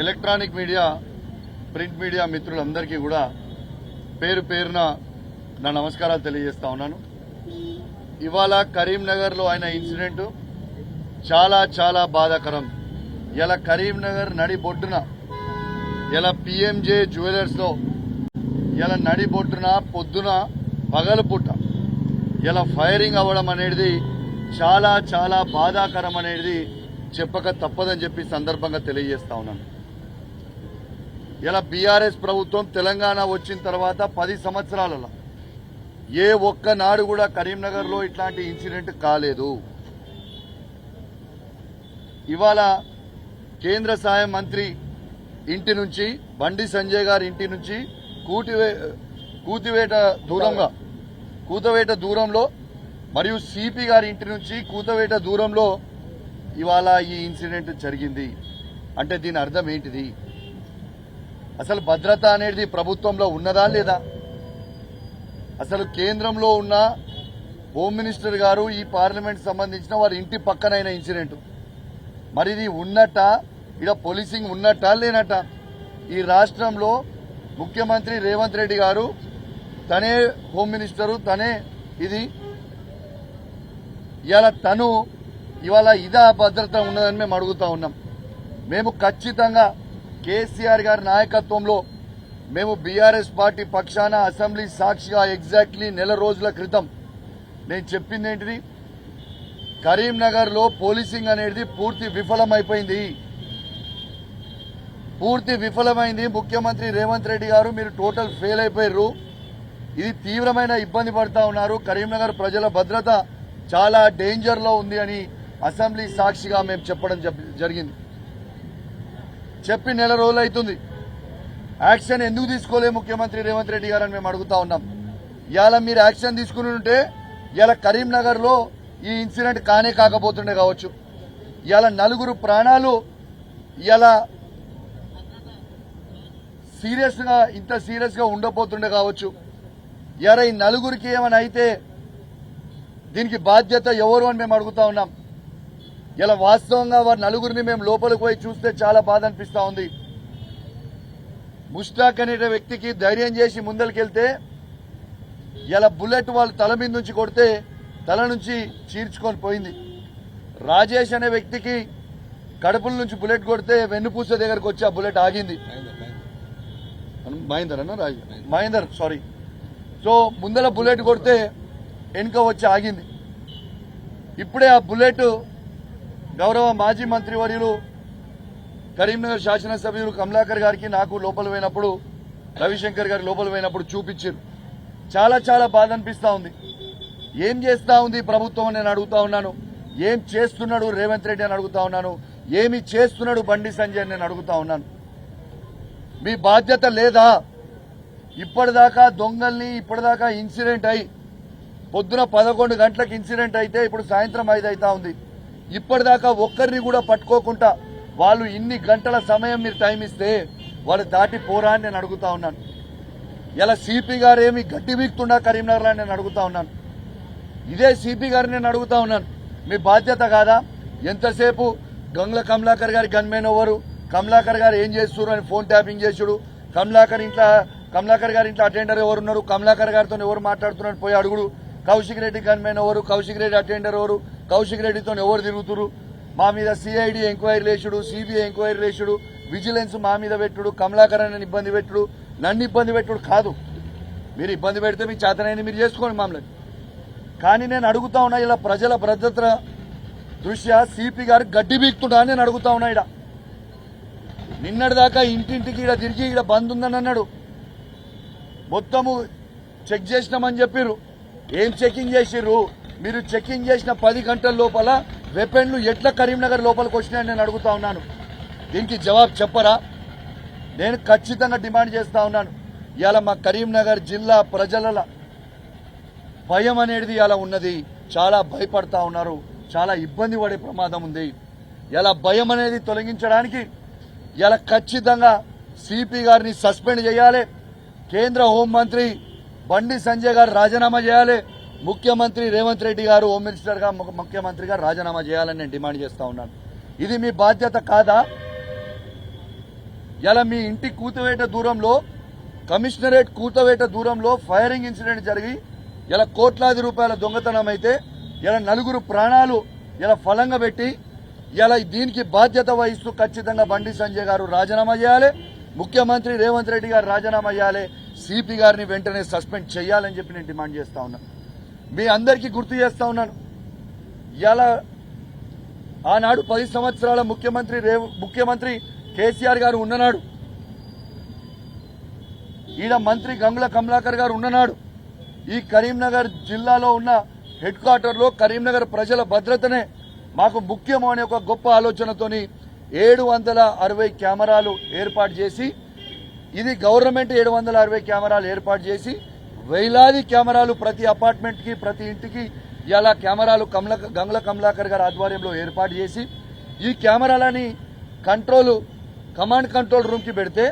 Electronic media print media మిత్రులందరికీ కూడా పేరు పేరున నా నమస్కారాలు తెలియజేస్తా ఉన్నాను. ఇవాళ కరీంనగర్లో అయిన ఇన్సిడెంట్ చాలా చాలా బాధాకరం. ఇలా కరీంనగర్ నడిబొడ్డున ఇలా పిఎంజే జ్యువెలర్స్లో ఇలా నడిబొడ్డున పొద్దున పగలపుట్ట ఇలా ఫైరింగ్ అవ్వడం అనేది చాలా చాలా బాధాకరం అనేది చెప్పక తప్పదని చెప్పి సందర్భంగా తెలియజేస్తా ఉన్నాను. ఇలా బీఆర్ఎస్ ప్రభుత్వం తెలంగాణ వచ్చిన తర్వాత 10 సంవత్సరాలలో ఏ ఒక్కనాడు కూడా కరీంనగర్లో ఇట్లాంటి ఇన్సిడెంట్ కాలేదు. ఇవాళ కేంద్ర సహాయ మంత్రి ఇంటి నుంచి బండి సంజయ్ గారి ఇంటి నుంచి కూతవేట దూరంలో మరియు సిపి గారి ఇంటి నుంచి కూతవేట దూరంలో ఇవాళ ఈ ఇన్సిడెంట్ జరిగింది. అంటే దీని అర్థం ఏంటిది? అసలు భద్రత అనేది ప్రభుత్వంలో ఉన్నదా లేదా? అసలు కేంద్రంలో ఉన్న హోమ్ మినిస్టర్ గారు ఈ పార్లమెంట్ సంబంధించిన వారి ఇంటి పక్కనైన ఇన్సిడెంట్ మరి ఇది ఉన్నట్ట, ఇక్కడ పోలీసింగ్ ఉన్నట్ట లేనట్ట? ఈ రాష్ట్రంలో ముఖ్యమంత్రి రేవంత్ రెడ్డి గారు తనే హోమ్ మినిస్టరు, తనే ఇది ఇవాళ ఇదా భద్రత ఉన్నదని మేము అడుగుతా ఉన్నాం. మేము ఖచ్చితంగా కేసీఆర్ గారి నాయకత్వంలో మేము బీఆర్ఎస్ పార్టీ పక్షాన అసెంబ్లీ సాక్షిగా ఎగ్జాక్ట్లీ నెల రోజుల క్రితం నేను చెప్పింది ఏంటిది? కరీంనగర్ లో పోలీసింగ్ అనేది పూర్తి విఫలమైంది. ముఖ్యమంత్రి రేవంత్ రెడ్డి గారు మీరు టోటల్ ఫెయిల్ అయిపోయారు. ఇది తీవ్రమైన ఇబ్బంది పడతా ఉన్నారు. కరీంనగర్ ప్రజల భద్రత చాలా డేంజర్ లో ఉంది అని అసెంబ్లీ సాక్షిగా మేము చెప్పడం జరిగింది. చెప్పి నెల రోజులు అవుతుంది. యాక్షన్ ఎందుకు తీసుకోలేదు ముఖ్యమంత్రి రేవంత్ రెడ్డి గారు అని మేము అడుగుతా ఉన్నాం. ఇవాళ మీరు యాక్షన్ తీసుకుని ఉంటే ఇవాళ కరీంనగర్ లో ఈ ఇన్సిడెంట్ కాకపోతుండే కావచ్చు. ఇవాళ 4 ప్రాణాలు ఇవాళ ఇంత సీరియస్ గా ఉండబోతుండే కావచ్చు. ఇవాళ ఈ 4కి ఏమైనా అయితే దీనికి బాధ్యత ఎవరు అని మేము అడుగుతా ఉన్నాం. ఇలా వాస్తవంగా వారి 4గురిని మేము లోపలికి పోయి చూస్తే చాలా బాధ అనిపిస్తా ఉంది. ముష్తాక్ అనే వ్యక్తికి ధైర్యం చేసి ముందరికెళ్తే ఇలా బుల్లెట్ వాళ్ళు తల మీద నుంచి కొడితే తల నుంచి చీర్చుకొని పోయింది. రాజేష్ అనే వ్యక్తికి కడుపుల నుంచి బుల్లెట్ కొడితే వెన్నుపూస దగ్గరకు వచ్చి ఆ బుల్లెట్ ఆగింది. మహేందర్ సారీ. సో ముందర బుల్లెట్ కొడితే వెనుక వచ్చి ఆగింది. ఇప్పుడే ఆ బుల్లెట్ గౌరవ మాజీ మంత్రివర్యులు కరీంనగర్ శాసనసభ్యులు కమలాకర్ గారికి నాకు లోపల పోయినప్పుడు, రవిశంకర్ గారికి లోపల పోయినప్పుడు చూపించారు. చాలా చాలా బాధ అనిపిస్తా ఉంది. ఏం చేస్తా ఉంది ప్రభుత్వం అని నేను అడుగుతా ఉన్నాను. ఏం చేస్తున్నాడు రేవంత్ రెడ్డి అని అడుగుతా ఉన్నాను. ఏమి చేస్తున్నాడు బండి సంజయ్ నేను అడుగుతా ఉన్నాను. మీ బాధ్యత లేదా? ఇప్పటిదాకా దొంగల్ని ఇప్పటిదాకా ఇన్సిడెంట్ అయి పొద్దున 11 గంటలకు ఇన్సిడెంట్ అయితే ఇప్పుడు సాయంత్రం 5 అవుతా ఉంది. ఇప్పటిదాకా ఒక్కరిని కూడా పట్టుకోకుండా వాళ్ళు ఇన్ని గంటల సమయం మీరు టైం ఇస్తే వాళ్ళు దాటి పోరా అని నేను అడుగుతా ఉన్నాను. ఇలా సిపి గారు ఏమి గట్టి వీక్తుండా కరీంనగర్ అని నేను అడుగుతా ఉన్నాను. ఇదే సిపి గారిని నేను అడుగుతా ఉన్నాను. మీ బాధ్యత కాదా? ఎంతసేపు గంగ్ల కమలాకర్ గారి గన్మెన్ ఎవరు, కమలాకర్ గారు ఏం చేస్తున్నారు అని ఫోన్ ట్యాపింగ్ చేసుడు, కమలాకర్ గారి ఇంట్లో అటెండర్ ఎవరున్నారు, కమలాకర్ గారితో ఎవరు మాట్లాడుతున్నారు పోయి అడుగుడు, కౌశిక్ రెడ్డి గన్మెన్ ఎవరు, కౌశిక్ రెడ్డి అటెండర్ ఎవరు, కౌశిక్ రెడ్డితో ఎవరు తిరుగుతురు, మా మీద సిఐడి ఎంక్వైరీ లేచుడు, సిబిఐ ఎంక్వైరీ లేచుడు, విజిలెన్స్ మా మీద పెట్టుడు, కమలాకర్ అని ఇబ్బంది పెట్టుడు, నన్ను ఇబ్బంది పెట్టుడు కాదు. మీరు ఇబ్బంది పెడితే మీకు చేతనైంది మీరు చేసుకోండి మామూలు. కానీ నేను అడుగుతా ఉన్నా ఇలా ప్రజల భద్రత దృష్ట్యా సిపి గారు గడ్డి బీక్తుడా అని నేను అడుగుతా ఉన్నా. ఇక్కడ నిన్నటిదాకా ఇంటింటికి ఇక్కడ తిరిగి ఇక్కడ బంద్ ఉందని అన్నాడు. మొత్తము చెక్ చేసినామని చెప్పారు. ఏం చెకింగ్ చేసిర్రు? మీరు చెకింగ్ చేసిన 10 గంటల లోపల వెపన్లు ఎట్లా కరీంనగర్ లోపలికి వచ్చినాయని నేను అడుగుతా ఉన్నాను. దీనికి జవాబు చెప్పరా? నేను ఖచ్చితంగా డిమాండ్ చేస్తా ఉన్నాను. ఇవాళ మా కరీంనగర్ జిల్లా ప్రజల భయం అనేది ఇలా ఉన్నది. చాలా భయపడతా ఉన్నారు. చాలా ఇబ్బంది పడే ప్రమాదం ఉంది. ఇలా భయం అనేది తొలగించడానికి ఇలా ఖచ్చితంగా సిపి గారిని సస్పెండ్ చేయాలి. కేంద్ర హోంమంత్రి బండి సంజయ్ గారు రాజీనామా చేయాలి. ముఖ్యమంత్రి రేవంత్ రెడ్డి గారు హోమ్ మినిస్టర్ గా ముఖ్యమంత్రిగా రాజీనామా చేయాలని నేను డిమాండ్ చేస్తా ఉన్నాను. ఇది మీ బాధ్యత కాదా? ఇలా మీ ఇంటి కూతవేట దూరంలో కమిషనరేట్ కూతవేట దూరంలో ఫైరింగ్ ఇన్సిడెంట్ జరిగి ఇలా కోట్లాది రూపాయల దొంగతనం అయితే ఇలా నలుగురు ప్రాణాలు ఇలా ఫలంగా పెట్టి ఇలా దీనికి బాధ్యత వహిస్తూ ఖచ్చితంగా బండి సంజయ్ గారు రాజీనామా చేయాలి, ముఖ్యమంత్రి రేవంత్ రెడ్డి గారు రాజీనామా చేయాలి, సిపి గారిని వెంటనే సస్పెండ్ చేయాలని చెప్పి నేను డిమాండ్ చేస్తా ఉన్నాను. మీ అందరికీ గుర్తు చేస్తా ఉన్నాను, ఇలా ఆనాడు 10 సంవత్సరాల ముఖ్యమంత్రి కేసీఆర్ గారు ఉన్ననాడు, ఈడ మంత్రి గంగుల కమలాకర్ గారు ఉన్ననాడు ఈ కరీంనగర్ జిల్లాలో ఉన్న హెడ్ క్వార్టర్లో కరీంనగర్ ప్రజల భద్రతనే మాకు ముఖ్యము అనే ఒక గొప్ప ఆలోచనతోని 760 కెమెరాలు ఏర్పాటు చేసి, ఇది గవర్నమెంట్ 760 కెమెరాలు ఏర్పాటు చేసి వేలాది కెమెరాలు ప్రతి అపార్ట్మెంట్ కి ప్రతి ఇంటికి ఇలా కెమెరాలు గంగుల కమలాకర్ గారి ఆధ్వర్యంలో ఏర్పాటు చేసి ఈ కెమెరాలని కమాండ్ కంట్రోల్ రూమ్ కి పెడితే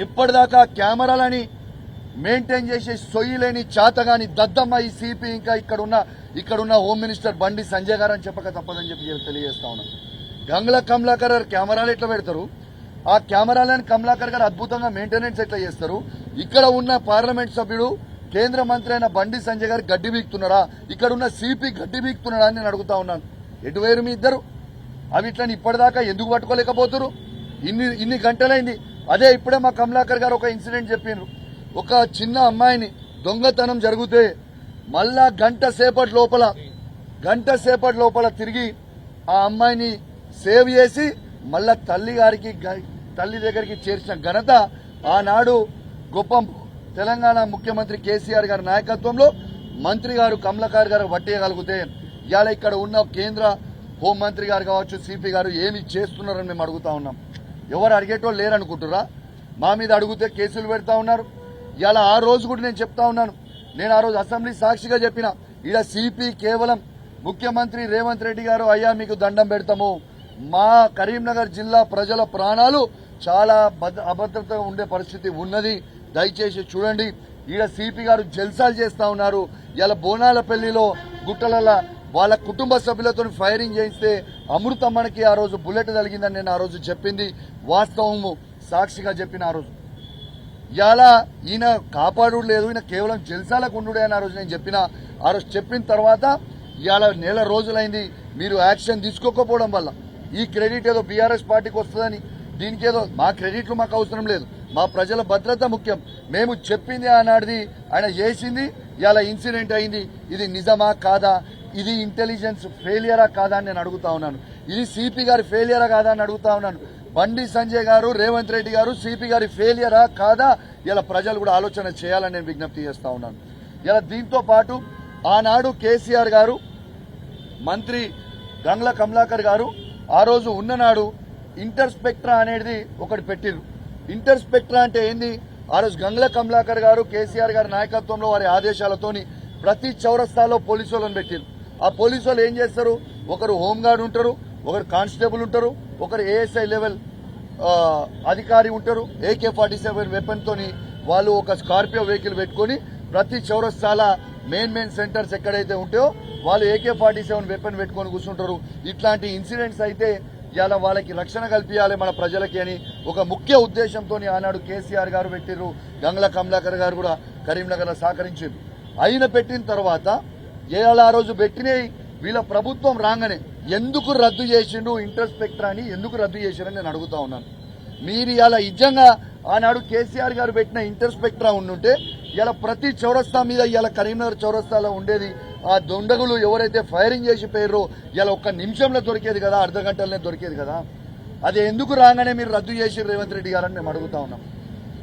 ఇప్పటిదాకా కెమెరాలని మెయింటైన్ చేసే సొయ్యిలేని చాతగాని దద్దమ్మ ఈ సిపి ఇంకా ఇక్కడున్న హోమ్ మినిస్టర్ బండి సంజయ్ గారు అని చెప్పక తప్పదని చెప్పి తెలియజేస్తా ఉన్నాను. గంగుల కమలాకర్ గారు కెమెరాలు ఎట్లా పెడతారు, ఆ కెమెరాలను కమలాకర్ గారు అద్భుతంగా మెయింటెనెన్స్ ఎట్లా చేస్తారు, ఇక్కడ ఉన్న పార్లమెంట్ సభ్యుడు కేంద్ర మంత్రి అయిన బండి సంజయ్ గారు గడ్డి బీక్తున్నారా, ఇక్కడ ఉన్న సిపి గడ్డి బీక్తున్నాడా అని నేను అడుగుతా ఉన్నాను. ఎటు వేరు మీ ఇద్దరు? అవి ఇట్లా ఇప్పటిదాకా ఎందుకు పట్టుకోలేకపోతున్నారు? ఇన్ని గంటలైంది. అదే ఇప్పుడే మా కమలాకర్ గారు ఒక ఇన్సిడెంట్ చెప్పిండ్రు, ఒక చిన్న అమ్మాయిని దొంగతనం జరిగితే మళ్ళా గంట సేపటి లోపల తిరిగి ఆ అమ్మాయిని సేవ్ చేసి మళ్ళా తల్లి దగ్గరికి చేర్చిన ఘనత ఆనాడు గొప్ప తెలంగాణ ముఖ్యమంత్రి కేసీఆర్ గారి నాయకత్వంలో మంత్రి గారు కమలాకర్ గారు పట్టేయగలిగితే ఇవాళ ఇక్కడ ఉన్న కేంద్ర హోంమంత్రి గారు కావచ్చు, సిపి గారు ఏమి చేస్తున్నారని మేము అడుగుతా ఉన్నాం. ఎవరు అడిగేటోళ్ళు లేరనుకుంటురా? మా మీద అడిగితే కేసులు పెడతా ఉన్నారు. ఇలా ఆ రోజు కూడా నేను చెప్తా ఉన్నాను, నేను ఆ రోజు అసెంబ్లీ సాక్షిగా చెప్పిన, ఇలా సిపి కేవలం ముఖ్యమంత్రి రేవంత్ రెడ్డి గారు అయ్యా మీకు దండం పెడతాము, మా కరీంనగర్ జిల్లా ప్రజల ప్రాణాలు చాలా అభద్రతగా ఉండే పరిస్థితి ఉన్నది, దయచేసి చూడండి. ఈడ సిపి గారు జల్సాలు చేస్తా ఉన్నారు. ఇలా బోనాలపల్లిలో గుట్టలలో వాళ్ళ కుటుంబ సభ్యులతో ఫైరింగ్ చేయిస్తే అమృతమ్మకి ఆ రోజు బుల్లెట్ తగిలిందని నేను ఆ రోజు చెప్పింది వాస్తవము, సాక్షిగా చెప్పిన ఆ రోజు. ఇలా ఈయన కాపాడు లేదు, ఈయన కేవలం జల్సాలకు ఉండుడే అని ఆ రోజు నేను చెప్పిన. ఆ రోజు చెప్పిన తర్వాత ఇవాళ నెల రోజులైంది మీరు యాక్షన్ తీసుకోకపోవడం వల్ల ఈ క్రెడిట్ ఏదో బీఆర్ఎస్ పార్టీకి వస్తుందని, దీనికేదో మా క్రెడిట్లు మాకు అవసరం లేదు, మా ప్రజల భద్రత ముఖ్యం. మేము చెప్పింది ఆనాడిది ఆయన చేసింది, ఇలా ఇన్సిడెంట్ అయింది. ఇది నిజమా కాదా, ఇది ఇంటెలిజెన్స్ ఫెయిలియరా కాదా అని నేను అడుగుతా ఉన్నాను. ఇది సిపి గారి ఫెయిలియరా కాదా అని అడుగుతా ఉన్నాను. బండి సంజయ్ గారు, రేవంత్ రెడ్డి గారు సిపి గారి ఫెయిలియరా కాదా ఇలా ప్రజలు కూడా ఆలోచన చేయాలని నేను విజ్ఞప్తి చేస్తా ఉన్నాను. ఇలా దీంతో పాటు ఆనాడు కేసీఆర్ గారు, మంత్రి గంగుల కమలాకర్ గారు ఆ రోజు ఉన్ననాడు ఇంటర్స్పెక్ట్రా అనేది ఒకటి పెట్టిరు. ఇంటర్స్పెక్ట్రా అంటే ఏంది? ఆ రోజు గంగుల కమలాకర్ గారు కేసీఆర్ గారి నాయకత్వంలో వారి ఆదేశాలతోని ప్రతి చౌరస్తాలో పోలీసు వాళ్ళని పెట్టిరు. ఆ పోలీసు వాళ్ళు ఏం చేస్తారు, ఒకరు హోంగార్డ్ ఉంటారు, ఒకరు కానిస్టేబుల్ ఉంటారు, ఒకరు ఏఎస్ఐ లెవెల్ అధికారి ఉంటారు. AK-47 వెపన్ తోని వాళ్ళు ఒక స్కార్పియో వెహికల్ పెట్టుకుని ప్రతి చౌరస్తాల మెయిన్ సెంటర్స్ ఎక్కడైతే ఉంటాయో వాళ్ళు AK-47 వెపన్ పెట్టుకొని కూర్చుంటారు. ఇట్లాంటి ఇన్సిడెంట్స్ అయితే ఇలా వాళ్ళకి రక్షణ కల్పించాలి మన ప్రజలకి అని ఒక ముఖ్య ఉద్దేశంతో ఆనాడు కేసీఆర్ గారు పెట్టిర్రు. గంగుల కమలాకర్ గారు కూడా కరీంనగర్ లో సహకరించారు. ఆయన పెట్టిన తర్వాత ఆ రోజు పెట్టినవి వీళ్ళ ప్రభుత్వం రాగానే ఎందుకు రద్దు చేసిండు ఇంటర్స్పెక్టర్ అని ఎందుకు రద్దు చేశారని నేను అడుగుతా ఉన్నాను. మీరు ఇలా నిజంగా ఆనాడు కేసీఆర్ గారు పెట్టిన ఇంటర్స్పెక్టర్ ఉండుంటే ఇలా ప్రతి చౌరస్తా మీద ఇలా కరీంనగర్ చౌరస్తాలో ఉండేది. ఆ దొండగులు ఎవరైతే ఫైరింగ్ చేసి పోయారో ఇలా ఒక్క నిమిషంలో దొరికేది కదా, అర్ధ గంటలనే దొరికేది కదా. అది ఎందుకు రాగానే మీరు రద్దు చేసిర్రు రేవంత్ రెడ్డి గారని మేము అడుగుతా ఉన్నాం.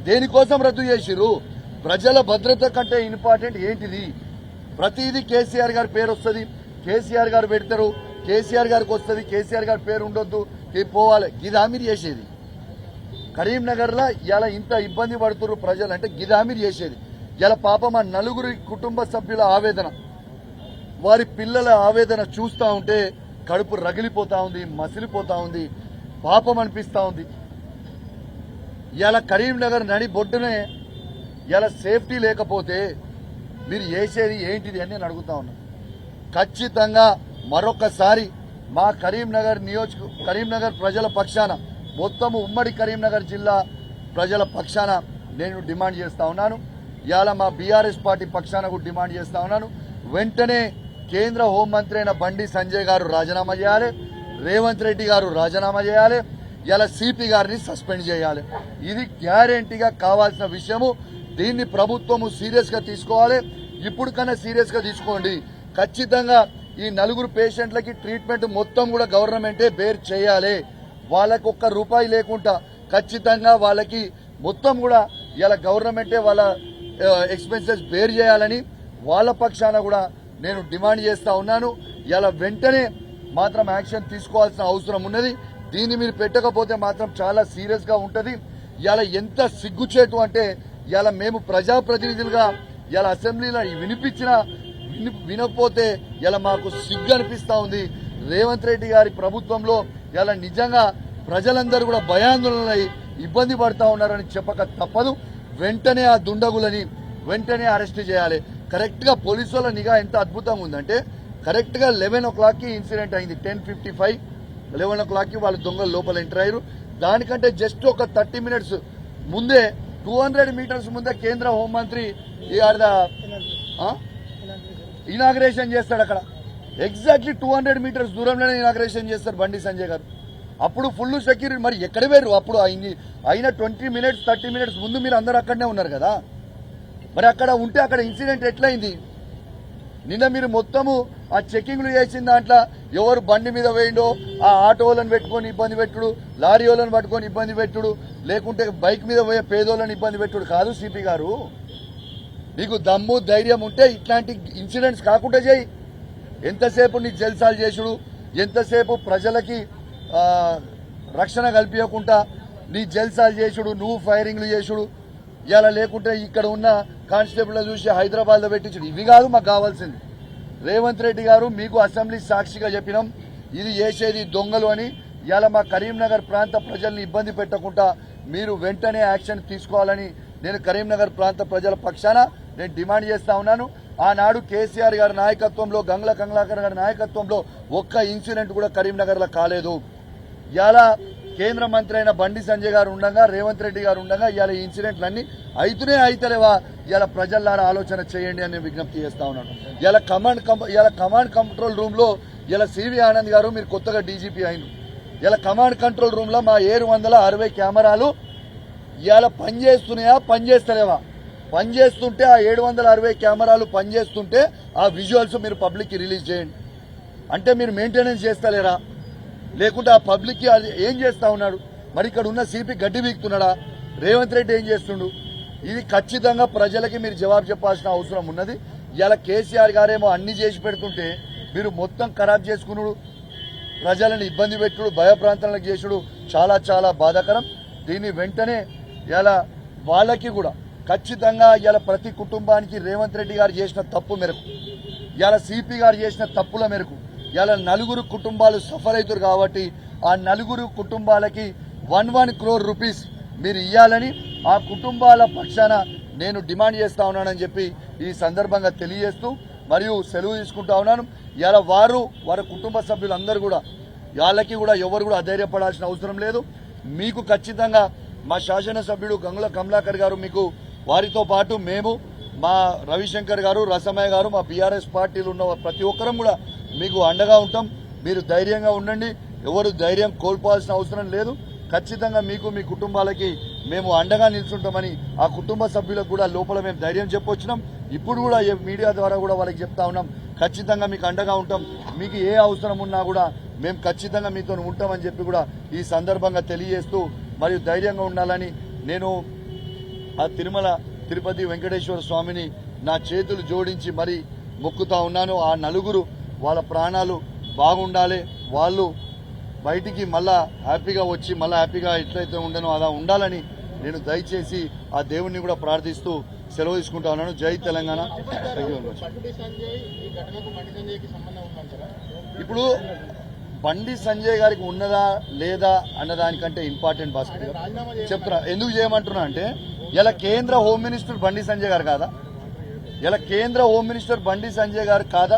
దేనికోసం రద్దు చేసిర్రు? ప్రజల భద్రత కంటే ఇంపార్టెంట్ ఏంటిది? ప్రతిదీ కేసీఆర్ గారి పేరు వస్తుంది, కేసీఆర్ గారు పెడతారు, కేసీఆర్ గారికి వస్తుంది, కేసీఆర్ గారి పేరు ఉండొద్దు, పోవాలి. గిదామీరు చేసేది కరీంనగర్ లో ఇలా ఇంత ఇబ్బంది పడుతున్నారు ప్రజలు అంటే గిదామీరు చేసేది. ఇలా పాపం ఆ నలుగురి కుటుంబ సభ్యుల ఆవేదన, వారి పిల్లల ఆవేదన చూస్తా ఉంటే కడుపు రగిలిపోతా ఉంది, మసిలిపోతా ఉంది, పాపం అనిపిస్తా ఉంది. ఇలా కరీంనగర్ నడి బొడ్డునే ఇలా సేఫ్టీ లేకపోతే మీరు చేసేది ఏంటిది అని నేను అడుగుతా ఉన్నా. ఖచ్చితంగా మరొకసారి మా కరీంనగర్ ప్రజల పక్షాన మొత్తం ఉమ్మడి కరీంనగర్ జిల్లా ప్రజల పక్షాన నేను డిమాండ్ చేస్తా ఉన్నాను. ఇవాళ మా బీఆర్ఎస్ పార్టీ పక్షాన కూడా డిమాండ్ చేస్తా ఉన్నాను. వెంటనే కేంద్ర హోంమంత్రి అయిన బండి సంజయ్ గారు రాజీనామా చేయాలి, రేవంత్ రెడ్డి గారు రాజీనామా చేయాలి, ఇలా సిపి గారిని సస్పెండ్ చేయాలి. ఇది గ్యారెంటీగా కావాల్సిన విషయము. దీన్ని ప్రభుత్వము సీరియస్ గా తీసుకోవాలి. ఇప్పుడు కన్నా సీరియస్ గా తీసుకోండి. ఖచ్చితంగా ఈ 4 పేషెంట్లకి ట్రీట్మెంట్ మొత్తం కూడా గవర్నమెంటే బేర్ చేయాలి. వాళ్ళకి ₹1 లేకుండా ఖచ్చితంగా వాళ్ళకి మొత్తం కూడా ఇలా గవర్నమెంటే వాళ్ళ ఎక్స్పెన్సెస్ బేర్ చేయాలని వాళ్ళ పక్షాన కూడా నేను డిమాండ్ చేస్తా ఉన్నాను. ఇలా వెంటనే మాత్రం యాక్షన్ తీసుకోవాల్సిన అవసరం ఉన్నది. దీన్ని మీరు పెట్టకపోతే మాత్రం చాలా సీరియస్ గా ఉంటది. ఇలా ఎంత సిగ్గుచేటు అంటే ఇలా మేము ప్రజాప్రతినిధులుగా ఇలా అసెంబ్లీలో వినకపోతే ఇలా మాకు సిగ్గు అనిపిస్తా ఉంది. రేవంత్ రెడ్డి గారి ప్రభుత్వంలో ఇలా నిజంగా ప్రజలందరూ కూడా భయాందోళనలై ఇబ్బంది పడతా ఉన్నారని చెప్పక తప్పదు. వెంటనే ఆ దుండగులని వెంటనే అరెస్ట్ చేయాలి. కరెక్ట్ గా పోలీసు వాళ్ళ నిఘా ఎంత అద్భుతంగా ఉందంటే కరెక్ట్ గా 11 o'clock ఇన్సిడెంట్ అయింది. 10:55 11 o'clock వాళ్ళు దొంగలు లోపల ఎంటర్ అయ్యారు. దానికంటే జస్ట్ ఒక 30 minutes ముందే 200 meters ముందే కేంద్ర హోంమంత్రి ఇనాగ్రేషన్ చేస్తాడు. అక్కడ ఎగ్జాక్ట్లీ 200 meters దూరంలోనే ఇనాగ్రేషన్ చేస్తారు బండి సంజయ్ గారు. అప్పుడు ఫుల్ సెక్యూరిటీ. మరి ఎక్కడ వేరు అప్పుడు అయిన 20 minutes 30 minutes ముందు మీరు అందరు అక్కడనే ఉన్నారు కదా. మరి అక్కడ ఉంటే అక్కడ ఇన్సిడెంట్ ఎట్లయింది? నిన్న మీరు మొత్తము ఆ చెకింగ్లు చేసిన దాంట్లో ఎవరు బండి మీద వేయండో ఆ ఆటోలను పెట్టుకొని ఇబ్బంది పెట్టుడు, లారీ వాళ్ళని పట్టుకొని ఇబ్బంది పెట్టుడు, లేకుంటే బైక్ మీద పోయే పేదోళ్ళని ఇబ్బంది పెట్టుడు కాదు. సిపి గారు నీకు దమ్ము ధైర్యం ఉంటే ఇట్లాంటి ఇన్సిడెంట్స్ కాకుండా చేయి. ఎంతసేపు నీ జల్సాలు చేసుడు, ఎంతసేపు ప్రజలకి రక్షణ కల్పించకుండా నీ జల్సాలు చేసుడు, నువ్వు ఫైరింగ్లు చేసుడు, ఇలా లేకుంటే ఇక్కడ ఉన్న కానిస్టేబుల్ చూసి హైదరాబాద్ లో పెట్టించుడు, ఇవి కాదు మాకు కావాల్సింది. రేవంత్ రెడ్డి గారు మీకు అసెంబ్లీ సాక్షిగా చెప్పినాం ఇది చేసేది దొంగలు అని. ఇలా మా కరీంనగర్ ప్రాంత ప్రజల్ని ఇబ్బంది పెట్టకుండా మీరు వెంటనే యాక్షన్ తీసుకోవాలని నేను కరీంనగర్ ప్రాంత ప్రజల పక్షాన నేను డిమాండ్ చేస్తా ఉన్నాను. ఆనాడు కేసీఆర్ గారి నాయకత్వంలో, గంగ్ల కమలాకర్ గారి నాయకత్వంలో ఒక్క ఇన్సిడెంట్ కూడా కరీంనగర్ లో కాలేదు. ఇలా కేంద్ర మంత్రి అయిన బండి సంజయ్ గారు ఉండగా, రేవంత్ రెడ్డి గారు ఉండగా ఇలా ఇన్సిడెంట్లన్నీ అయితలేవా? ఇలా ప్రజల్లారా ఆలోచన చేయండి అని విజ్ఞప్తి చేస్తా ఉన్నాను. ఇలా కమాండ్ కంట్రోల్ రూమ్ లో ఇలా సివి ఆనంద్ గారు మీరు కొత్తగా డీజీపీ అయిన ఇలా కమాండ్ కంట్రోల్ రూమ్ లో మా 760 కెమెరాలు ఇలా పనిచేస్తున్నాయా పనిచేస్తలేవా? పనిచేస్తుంటే ఆ 760 కెమెరాలు పనిచేస్తుంటే ఆ విజువల్స్ మీరు పబ్లిక్ కి రిలీజ్ చేయండి. అంటే మీరు మెయింటెనెన్స్ చేస్తలేరా? లేకుంటే ఆ పబ్లిక్ కి ఏం చేస్తా ఉన్నాడు? మరి ఇక్కడ ఉన్న సిపి గడ్డి బీక్తున్నాడా? రేవంత్ రెడ్డి ఏం చేస్తుండు? ఇది ఖచ్చితంగా ప్రజలకి మీరు జవాబు చెప్పాల్సిన అవసరం ఉన్నది. ఇలా కేసీఆర్ గారేమో అన్ని చేసి పెడుతుంటే మీరు మొత్తం ఖరాబ్ చేసుకున్నాడు, ప్రజలను ఇబ్బంది పెట్టుడు, భయప్రాంతాలకు చేసుడు చాలా చాలా బాధాకరం. దీన్ని వెంటనే ఇలా వాళ్ళకి కూడా ఖచ్చితంగా ఇలా ప్రతి కుటుంబానికి రేవంత్ రెడ్డి గారు చేసిన తప్పు మేరకు, ఇలా సిపి గారు చేసిన తప్పుల మేరకు ఇలా 4 కుటుంబాలు సఫర్ అవుతారు కాబట్టి ఆ 4 కుటుంబాలకి 1 crore rupees మీరు ఇవ్వాలని ఆ కుటుంబాల పక్షాన నేను డిమాండ్ చేస్తా ఉన్నానని చెప్పి ఈ సందర్భంగా తెలియజేస్తూ మరియు సెలవు తీసుకుంటా ఉన్నాను. ఇలా వారి కుటుంబ సభ్యులందరూ కూడా వాళ్ళకి కూడా ఎవరు కూడా అధైర్యపడాల్సిన అవసరం లేదు. మీకు ఖచ్చితంగా మా శాసనసభ్యుడు గంగుల కమలాకర్ గారు, మీకు వారితో పాటు మేము, మా రవిశంకర్ గారు, రసమయ్య గారు, మా బీఆర్ఎస్ పార్టీలు ఉన్న ప్రతి ఒక్కరం కూడా మీకు అండగా ఉంటాం. మీరు ధైర్యంగా ఉండండి. ఎవరు ధైర్యం కోల్పోవాల్సిన అవసరం లేదు. ఖచ్చితంగా మీకు మీ కుటుంబాలకి మేము అండగా నిల్చుంటామని ఆ కుటుంబ సభ్యులకు కూడా లోపల మేము ధైర్యం చెప్పొచ్చినాం. ఇప్పుడు కూడా మీడియా ద్వారా కూడా వాళ్ళకి చెప్తా ఉన్నాం, ఖచ్చితంగా మీకు అండగా ఉంటాం. మీకు ఏ అవసరం ఉన్నా కూడా మేము ఖచ్చితంగా మీతో ఉంటామని చెప్పి కూడా ఈ సందర్భంగా తెలియజేస్తూ మరియు ధైర్యంగా ఉండాలని నేను ఆ తిరుపతి వెంకటేశ్వర స్వామిని నా చేతులు జోడించి మరి మొక్కుతా ఉన్నాను. ఆ 4 వాళ్ళ ప్రాణాలు బాగుండాలి, వాళ్ళు బయటికి మళ్ళా హ్యాపీగా వచ్చి మళ్ళా హ్యాపీగా ఎట్లయితే ఉండనో అలా ఉండాలని నేను దయచేసి ఆ దేవుణ్ణి కూడా ప్రార్థిస్తూ సెలవు తీసుకుంటా ఉన్నాను. జై తెలంగాణ. ఇప్పుడు బండి సంజయ్ గారికి ఉన్నదా లేదా అన్నదానికంటే ఇంపార్టెంట్ భాస్కర్ గారు చెప్తున్నా. ఎందుకు చేయమంటున్నా అంటే ఇలా కేంద్ర హోమ్ మినిస్టర్ బండి సంజయ్ గారు కాదా? ఇలా కేంద్ర హోమ్ మినిస్టర్ బండి సంజయ్ గారు కాదా?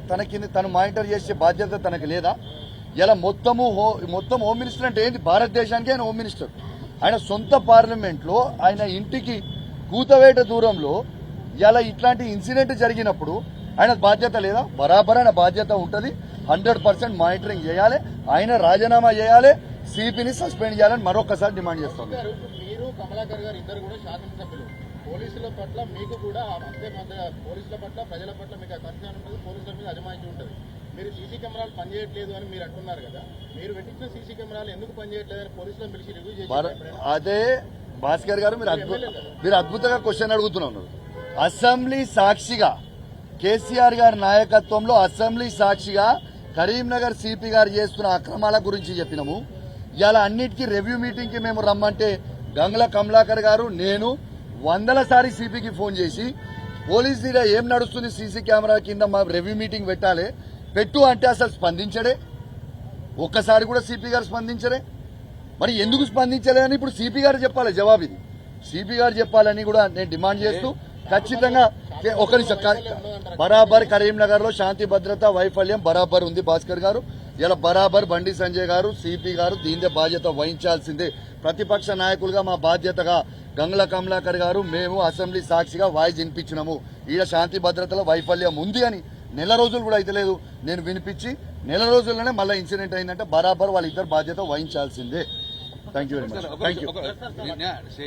తన కింద తను మానిటర్ చేసే బాధ్యత తనకు లేదా? ఇలా మొత్తం హోమ్ మినిస్టర్ అంటే ఏంటి? భారతదేశానికి ఆయన హోమ్ మినిస్టర్. ఆయన సొంత పార్లమెంట్లో ఆయన ఇంటికి కూతవేట దూరంలో ఇలా ఇట్లాంటి ఇన్సిడెంట్ జరిగినప్పుడు ఆయన బాధ్యత లేదా? బరాబర్ ఆయన బాధ్యత ఉంటుంది. 100% మానిటరింగ్ చేయాలి. ఆయన రాజీనామా చేయాలి, సిపిని సస్పెండ్ చేయాలని మరొకసారి డిమాండ్ చేస్తాం. మీరు కమలాకర్ గారు ఇద్దరు కూడా శాసనసభ్యులు. పోలీసుల పట్ల మీకు కూడా అంతే పోలీసుల పట్ల ప్రజల పట్ల మీకు కన్సర్న్ ఉంటుంది, పోలీసుల మీద అజమాయిషీ ఉంటుంది. మీరు సీసీ కెమెరాలు పనిచేయట్లేదు అని మీరు అంటున్నారు కదా, మీరు పెట్టించిన సీసీ కెమెరాలు ఎందుకు పనిచేయట్లేదు అని పోలీసులను పిలిచి రివ్యూ చేసి అదే భాస్కర్ గారు మీరు అద్భుతంగా క్వశ్చన్ అడుగుతున్నారు. అసెంబ్లీ సాక్షిగా కేసీఆర్ గారి నాయకత్వంలో అసెంబ్లీ సాక్షిగా కరీంనగర్ సిపి గారు చేస్తున్న అక్రమాల గురించి చెప్పినాము. ఇలా అన్నిటికీ రివ్యూ మీటింగ్ కి మేము రమ్మంటే గంగుల కమలాకర్ గారు నేను 100ల సారి సిపికి ఫోన్ చేసి పోలీసు ఏం నడుస్తుంది, సీసీ కెమెరా కింద మా రివ్యూ మీటింగ్ పెట్టు అంటే అసలు స్పందించడే. ఒక్కసారి కూడా సిపి గారు స్పందించరే. మరి ఎందుకు స్పందించలే అని ఇప్పుడు సిపి గారు చెప్పాలి జవాబు. ఇది సిపి గారు చెప్పాలని కూడా నేను డిమాండ్ చేస్తూ ఖచ్చితంగా ఒక నిమిషం బరాబర్ కరీంనగర్ లో శాంతి భద్రత వైఫల్యం బరాబర్ ఉంది భాస్కర్ గారు. ఇలా బరాబర్ బండి సంజయ్ గారు సిపి గారు దీనిదే బాధ్యత వహించాల్సిందే. ప్రతిపక్ష నాయకులుగా మా బాధ్యతగా గంగుల కమలాకర్ గారు మేము అసెంబ్లీ సాక్షిగా వాయిస్ వినిపించినాము. ఈడ శాంతి భద్రతలో వైఫల్యం ఉంది అని నెల రోజులు కూడా అయితే లేదు. నేను వినిపించి నెల రోజుల్లోనే మళ్ళీ ఇన్సిడెంట్ అయిందంటే బరాబర్ వాళ్ళిద్దరు బాధ్యత వహించాల్సిందే. Thank you very much. Thank you.